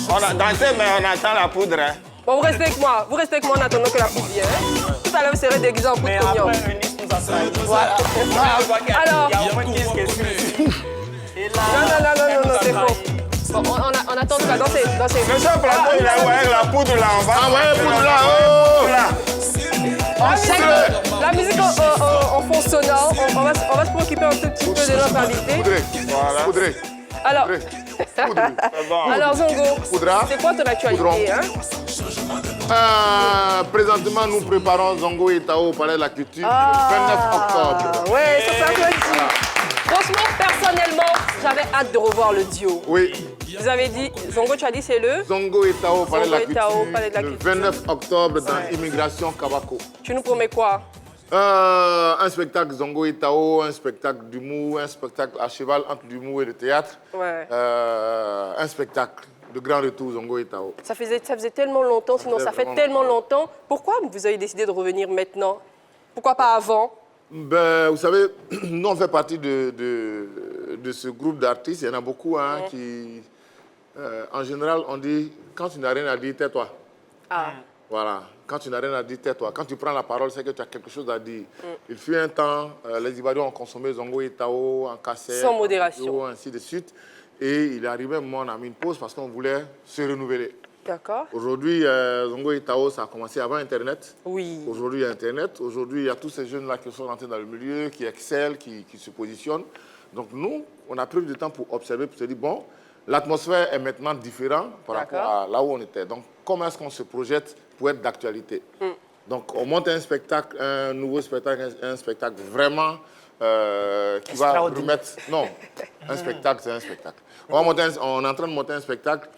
On a dansé, mais on attend la poudre. Hein. Bon, vous restez avec moi. Vous restez avec moi en attendant que la poudre vienne. hein. Tout à l'heure, vous serez déguisé en poudre Mais cognon. après, Eunice nous a trahi. Voilà. Alors, Il y a au moins 15 questions. Et là, non, c'est faux. Bon, on attend de la danser, danser. Le chef plateau, il a avec la poudre là, on va. Ah ouais, poudre là, oh. Là. La musique en fond sonore, on va se préoccuper un tout petit peu de notre invité. Poudré. Voilà. Poudré. Alors, Poudré. C'est bon. alors Zongo, Poudra. c'est quoi ton actualité hein? Présentement, nous préparons Zongo et Tao au Palais de la Culture le 29 octobre. Ouais, ça s'applaudit. Franchement, personnellement, j'avais hâte de revoir le duo. Oui, Vous avez dit, Zongo, tu as dit c'est le? Zongo et Tao au Palais de la Zongo et Tao au Culture Palais de la le Culture. 29 octobre dans Immigration Kabako. Tu nous promets quoi? Un spectacle Zongo et Tao, un spectacle d'humour, un spectacle à cheval entre l'humour et le théâtre. Ouais. Un spectacle de grand retour Zongo et Tao. Ça faisait tellement longtemps, sinon ça fait vraiment tellement longtemps. Pourquoi vous avez décidé de revenir maintenant? Pourquoi pas avant? Ben, vous savez, nous on fait partie de ce groupe d'artistes. Il y en a beaucoup hein, qui, en général, on dit quand tu n'as rien à dire, tais-toi. Ah. Voilà, quand tu n'as rien à dire, tais-toi. Quand tu prends la parole, c'est que tu as quelque chose à dire. Il fut un temps, les Ivoiriens ont consommé Zongo et Tao en cassette, sans modération, en ainsi de suite. Et il est arrivé un moment, on a mis une pause parce qu'on voulait se renouveler. D'accord. Aujourd'hui, Zongo et Tao, ça a commencé avant Internet. Oui. Aujourd'hui, il y a Internet. Aujourd'hui, il y a tous ces jeunes-là qui sont rentrés dans le milieu, qui excellent, qui se positionnent. Donc nous, on a pris du temps pour observer, pour se dire, bon, l'atmosphère est maintenant différente par rapport à là où on était. Donc, comment est-ce qu'on se projette pour être d'actualité? Donc, on monte un spectacle, un nouveau spectacle, un spectacle vraiment qui va remettre... Non, un spectacle, c'est un spectacle. On est en train de monter un spectacle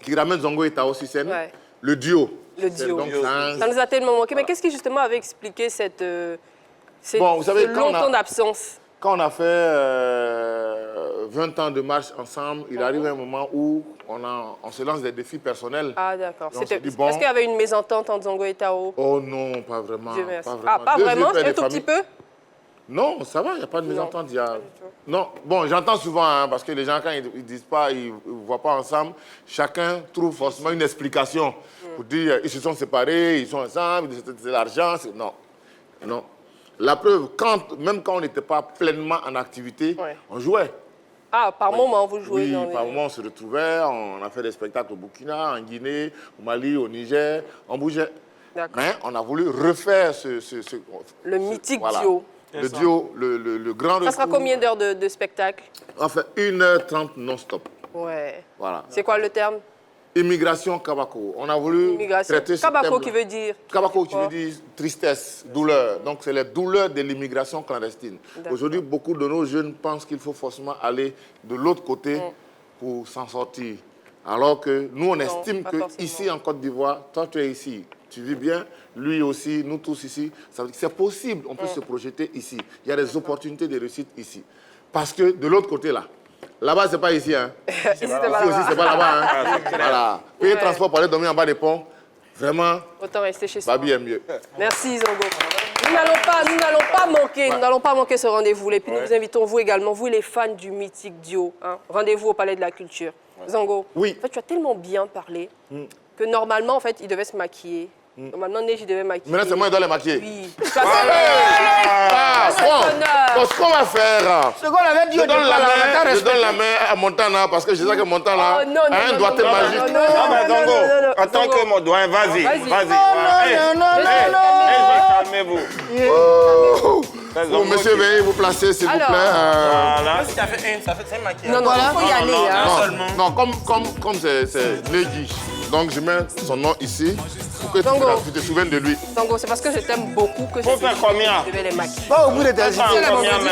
qui ramène Zongo et Tao sur scène, le duo. Le duo. Donc, ça nous a tellement manqué. Mais qu'est-ce qui justement avait expliqué cette bon, vous savez, long temps d'absence? Quand on a fait 20 ans de marche ensemble, il arrive un moment où on se lance des défis personnels. Ah d'accord. C'était bon, parce qu'il y avait une mésentente entre Zongo et Tao? Oh non, pas vraiment. Dieu merci. Ah, pas vraiment? Un tout petit peu? Non, ça va, il n'y a pas de mésentente. Non, bon, j'entends souvent, hein, parce que les gens, quand ils disent pas, ils ne voient pas ensemble, chacun trouve forcément une explication pour dire ils se sont séparés, ils sont ensemble, c'est l'argent. Non, non. La preuve, même quand on n'était pas pleinement en activité, on jouait. Ah, par moment, vous jouez oui, dans les... par moment, on se retrouvait, on a fait des spectacles au Burkina, en Guinée, au Mali, au Niger, on bougeait. Mais on a voulu refaire le mythique duo. Le duo, le grand retour. Ça sera combien d'heures de spectacle? Enfin, 1h30 non-stop. Ouais. Voilà. C'est quoi le terme? Immigration Kabako. On a voulu traiter ce Kabako thème-là. qui veut dire? Kabako qui veut dire tristesse, douleur. Donc c'est les douleurs de l'immigration clandestine. Aujourd'hui, beaucoup de nos jeunes pensent qu'il faut forcément aller de l'autre côté pour s'en sortir. Alors que nous, on estime qu'ici en Côte d'Ivoire, toi tu es ici, tu vis bien, lui aussi, nous tous ici. C'est possible, on peut se projeter ici. Il y a des opportunités de réussite ici. Parce que de l'autre côté là, là-bas, c'est pas ici. Hein. Ici aussi, c'est pas là-bas. Hein. Voilà. Payer transport pour aller dormir en bas des ponts, vraiment, autant rester chez soi. Babi est mieux. Merci, Zongo. Nous n'allons pas manquer ce rendez-vous. Et puis nous vous invitons, vous également, vous les fans du mythique duo. Hein. Rendez-vous au Palais de la Culture. Zongo, en fait, tu as tellement bien parlé que normalement, en fait, il devait se maquiller. Normalement, Neige, il devait maquiller. Maintenant, c'est moi qui dois les maquiller. Oui. Bon, ce qu'on va faire, Ce qu'on avait dit au départ, je donne la main à Montana parce que je sais que Montana a un doigté magique. Non, mais Zongo, en tant que mon doigt, vas-y. Calmez-vous. Vous, monsieur, veuillez vous placer, s'il vous plaît. Voilà. Ça fait 5 maquillages. Non, il faut y aller. Non, comme c'est Negi, donc je mets son nom ici pour que tu te souviennes de lui. Zongo, c'est parce que je t'aime beaucoup que Faut faire combien? je devais les maquiller. Pas au bout de tes idées.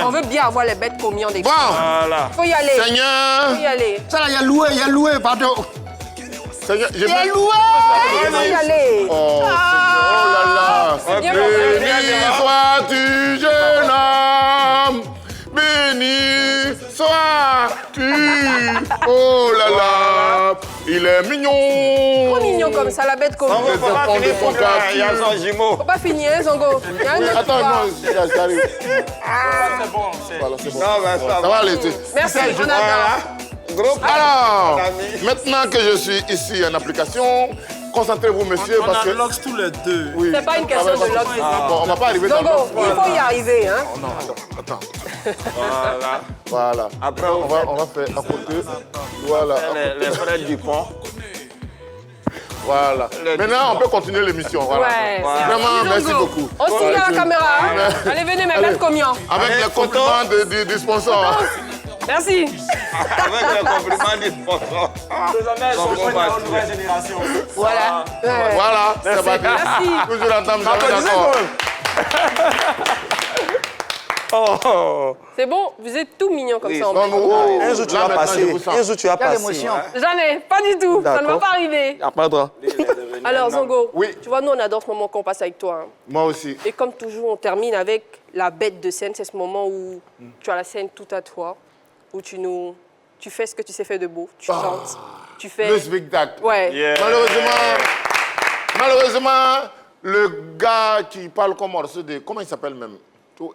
On veut bien avoir les bêtes combien des Bon, Voilà. Il faut y aller. Seigneur. Il faut y aller. Ça là, il y a loué, pardon. Seigneur, je Il y a loué. Il faut y aller. Oh, Seigneur, oh là là. Béni sois-tu, jeune homme. Béni sois-tu. Oh là là. Il est mignon. Trop mignon comme ça, la bête comme Zongo, faut pas finir son plat, il y a son jumeau. Faut pas finir, hein, Zongo. Il y a un autre Attends, soir. non, ça arrive. C'est bon. Voilà, c'est bon. Non, mais Ça va aller. Merci, on Voilà. attend. Gros Alors, ami. maintenant que je suis ici en application, concentrez-vous, monsieur, parce que... Unlocks tous les deux. Oui. C'est pas une question de lock. Bon, on va pas arriver dans Zongo, l'autre. il faut y arriver, hein. Oh, non, attends. Voilà. Voilà. Après, on va faire à côté. Voilà. les frères Dupont. Voilà. Maintenant, on peut continuer l'émission. Voilà. Ouais. Vraiment, merci beaucoup. On signe à la caméra. Hein. Allez, venez, mes bêtes combien? Avec les compliments du sponsor. Merci. Avec les compliments du sponsor. Désormais, je rejoins la nouvelle génération. Voilà. Ouais. Voilà, c'est parti. Merci. Toujours entendre, jamais d'accord. C'est bon, vous êtes tout mignon comme ça. En Non, plus. mais Un jour tu vas passer. Un jour tu vas Il y a passer. l'émotion. Jamais, pas du tout. Ça ne va pas arriver. Après toi. Il est devenu Alors, Zongo, Oui. tu vois, nous, on adore ce moment qu'on passe avec toi. Hein. Moi aussi. Et comme toujours, on termine avec la bête de scène. C'est ce moment où tu as la scène tout à toi, où tu fais ce que tu sais faire de beau. Tu chantes, tu fais... Le spectacle. Ouais. Yeah. Malheureusement, le gars qui parle comme morceau de... Comment il s'appelle même?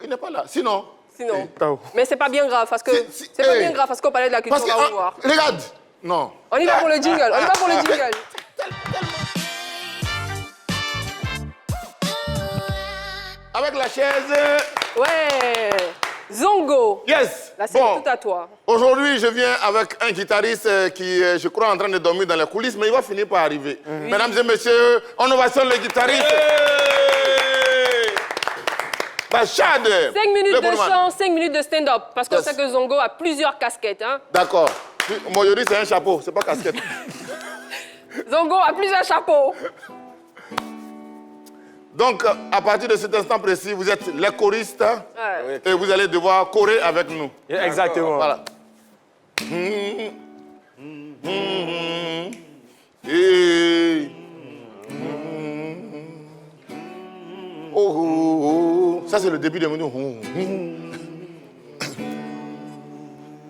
Il n'est pas là. Sinon... Sinon. Mais c'est pas bien grave, parce que c'est pas bien grave, parce qu'on parlait de la culture, Parce que, on va voir. regarde. Non. On y va pour le jingle, on y va pour le jingle. Avec la chaise. Ouais. Zongo. Yes. Là, c'est tout à toi. Aujourd'hui, je viens avec un guitariste qui, je crois, est en train de dormir dans les coulisses, mais il va finir par arriver. Mesdames et messieurs, on ovationne le guitariste. Bachad. 5 minutes de chant, 5 minutes de stand-up. Parce qu'on sait que Zongo a plusieurs casquettes. Hein. D'accord. Aujourd'hui, c'est un chapeau, c'est pas casquette. Zongo a plusieurs chapeaux. Donc, à partir de cet instant précis, vous êtes les choristes Ouais. et vous allez devoir chorer avec nous. Exactement. Voilà. Ça, c'est le début de mon.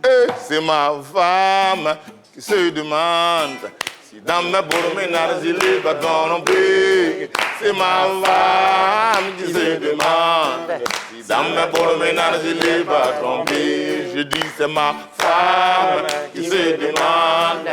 Et c'est ma femme qui se demande si dans mes promenades il est pas trompé. C'est ma femme qui se demande si dans mes promenades il est pas trompé. Je dis c'est ma femme qui se demande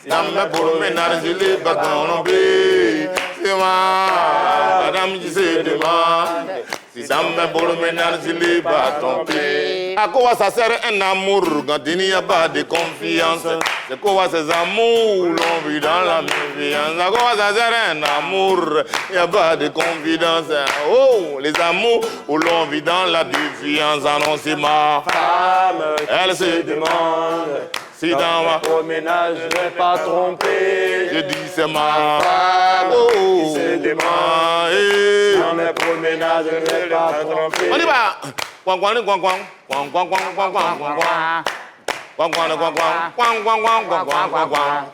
si dans mes promenades il est pas trompé. C'est ma madame qui se demande si dans mes promenades il est pas trompé. À quoi ça sert un amour quand il n'y a pas de confiance? C'est quoi ces amours l'on vit dans la méfiance? À quoi ça sert un amour? Il n'y a pas de confidence. Oh, les amours où l'on vit dans la défiance. Ah non, c'est ma femme, elle se demande si dans ma promenade, je vais pas tromper. je dis c'est ma femme qui se demande. Dans mes promenades, je vais pas tromper. On y va. Quang quang quang quang quang quang quang quang quang quang quang. Quang quang quang quang quang quang quang quang quang quang.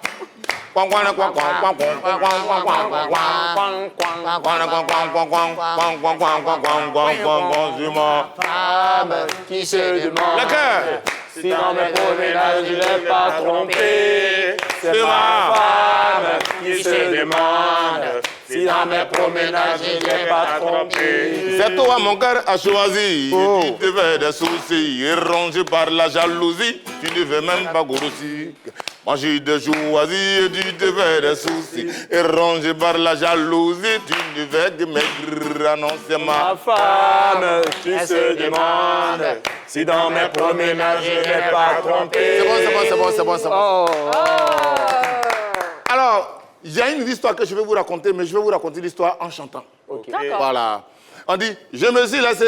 Quang quang quang quang quang quang quang quang quang quang quang. Quang quang quang quang quang quang quang quang quang quang quang quang quang. C'est ma Femme qui se demande le cœur. si dans mes promenades, je vais pas tromper. C'est ma femme qui se demande si dans mes promenades, je vais pas tromper. C'est toi mon cœur a choisi. Tu te fais des soucis, rongé par la jalousie. Tu ne veux même pas grossir. Moi j'ai des choisis et tu te fais des soucis. Et rongé par la jalousie, tu ne veux que maigrir. Ah non, c'est ma Ma femme qui se demande si dans mes promenades, je vais pas tromper. C'est bon. Oh. Alors, il y a une histoire que je vais vous raconter, mais je vais vous raconter l'histoire en chantant. D'accord. Voilà. On dit, je me suis laissé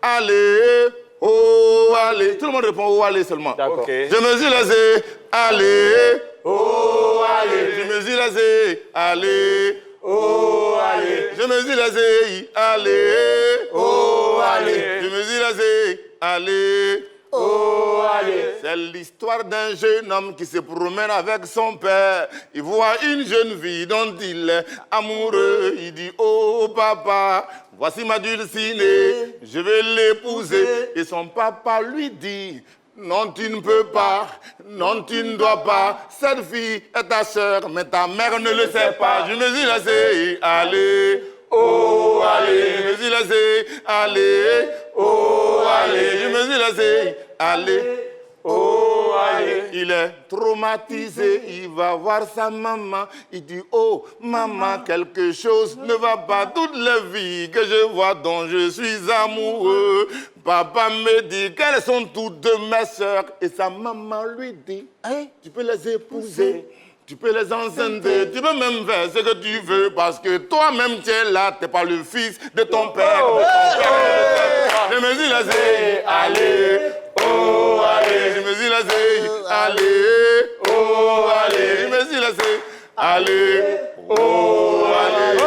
aller, oh, aller. Tout le monde répond, oh, aller seulement. D'accord. Je me suis laissé aller, oh, aller. Je me suis laissé aller, oh, aller. Je me suis laissé aller, oh, aller. Je me suis laissé aller, oh, aller. C'est l'histoire d'un jeune homme qui se promène avec son père. Il voit une jeune fille dont il est amoureux. Il dit, oh papa, voici ma dulcinée, je vais l'épouser. Et son papa lui dit, non, tu ne peux pas, non, tu ne dois pas. Cette fille est ta sœur, mais ta mère ne le sait pas. Je me suis laissé aller, oh, aller. Je me suis laissé aller, oh, aller. Je me suis laissé aller, oh, aller. Il est traumatisé, il va voir sa maman. Il dit, oh, maman, quelque chose ne va pas. Toutes les filles que je vois dont je suis amoureux, papa me dit qu'elles sont toutes mes sœurs. Et sa maman lui dit, tu peux les épouser. Tu peux les enceinter, tu peux même faire ce que tu veux parce que toi-même tu es là, tu n'es pas le fils de ton père. Je me suis laissé aller, oh aller. Je me suis laissé aller, oh aller. Je me suis laissé aller, oh aller.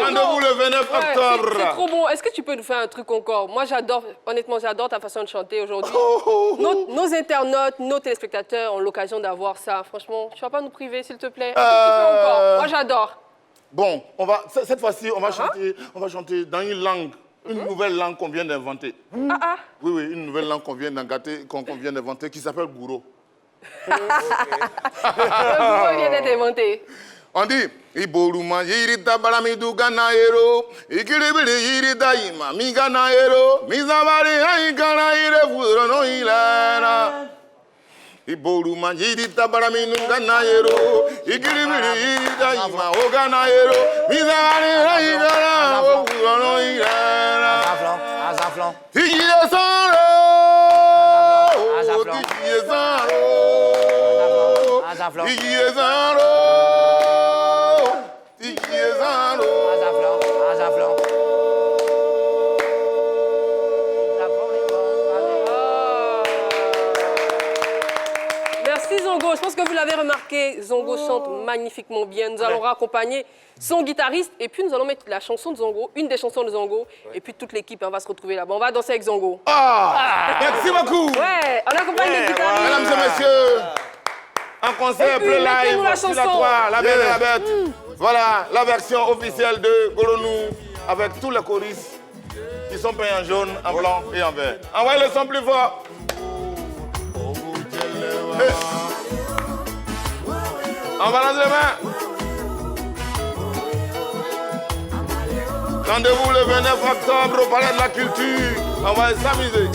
Rendez-vous le 29 octobre. C'est trop bon. Est-ce que tu peux nous faire un truc encore? Moi, j'adore, honnêtement, j'adore ta façon de chanter aujourd'hui. Nos internautes, nos téléspectateurs ont l'occasion d'avoir ça. Franchement, tu vas pas nous priver, s'il te plaît? Un petit peu encore. Moi, j'adore. Bon, cette fois-ci, on va chanter dans une langue, une nouvelle langue qu'on vient d'inventer. Oui, une nouvelle langue qu'on vient d'inventer qui s'appelle Gouro. Le Gouro vient d'être inventé. On dit Iboruma yirita baramidu ganaero, ikiribiri yirita ima mi ganaero, mizabari ai ganaire furo no ilana. Iboruma yirita baramidu ganaero, ikiribiri yirita ima o ganaero, mizabari ai ganaire furo no ilana. Azaflan. Tiye saro, tiye saro, tiye saro. Merci Zongo. Je pense que vous l'avez remarqué, Zongo chante magnifiquement bien. Nous allons raccompagner son guitariste et puis nous allons mettre la chanson de Zongo, une des chansons de Zongo, et puis toute l'équipe va se retrouver là-bas. On va danser avec Zongo. Merci beaucoup. Ouais, on accompagne le guitariste. Mesdames et messieurs, un concert puis, live la sur la chanson. 3, La Belle et la Bête. Voilà la version officielle de Goronou avec tous les choristes qui sont peints en jaune, en blanc et en vert. Envoyez le son plus fort. On balance les mains. Rendez-vous le 29 octobre au Palais de la Culture. On va s'amuser.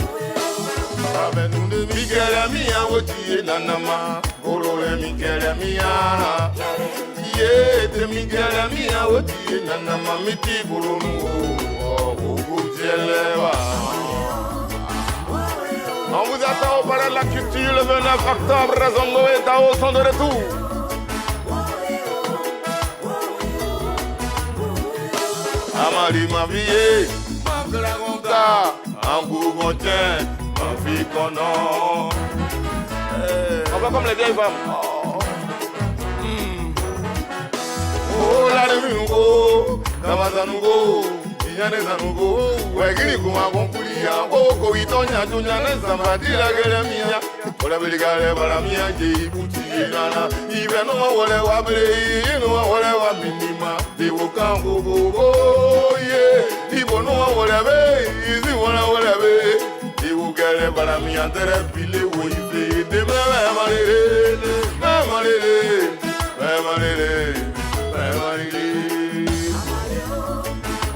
On vous attend au Palais de la Culture le 29 octobre. Zongo est à haut son de retour. Amali ma vie, ma blagonta, un bougontin, ma fille qu'on a. On va comme les vieilles femmes. Oh la devingo, Kamazanugo, Yanezanugo, Wagiri kuma konkulia, Oko itonya tunya Zambadi la Geremia, Ola Beligale Baramia, Jibuti, Nana, even no one wabere, no one waminima, they will come go, yeah, people know whatever, easy one whatever. They will get a Baramia, the Pile, we the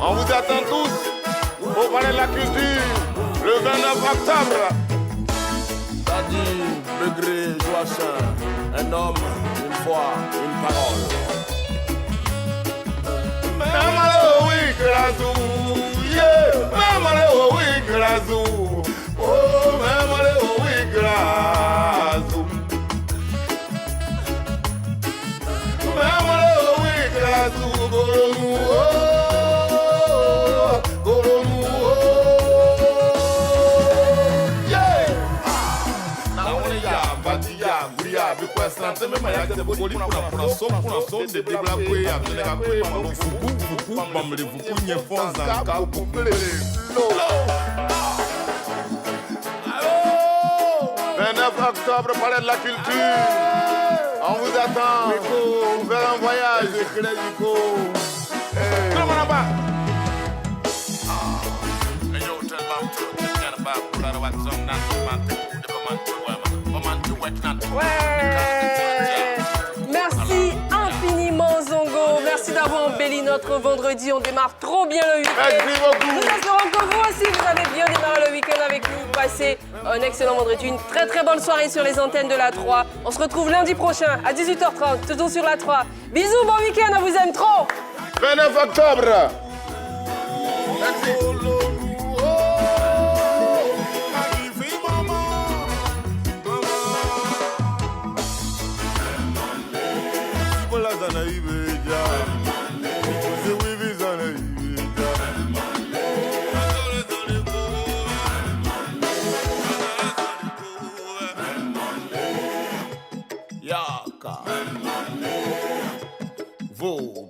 On vous attend tous au Palais de la Culture le 29 octobre. Daddy, Degré, Joachim, un homme, une foi, une parole. Mamalo oui grazou, yeah. Mamalo oui grazou, oh mamalo oui grazou. Mamalo oui grazou, goronou, oh, goronou, oh, yeah. Na one ya, batia, guria, bikwa sante me maya te boli pour son de déblaquer à tenir à couper pendant vous bambe vous nye fonza ka couper. 29 octobre, Palais de la Culture. On vous attend pour faire un voyage. Tout le monde en bas. Ouais. Merci infiniment Zongo. Merci d'avoir embelli notre vendredi. On démarre trop bien le week-end. Merci beaucoup. Nous espérons que vous aussi, vous avez bien démarré le week-end avec nous. Passez un excellent vendredi, une très très bonne soirée sur les antennes de la 3. On se retrouve lundi prochain à 18h30, toujours sur la 3. Bisous, bon week-end, on vous aime trop. 29 octobre. Merci. Yaka. Vo.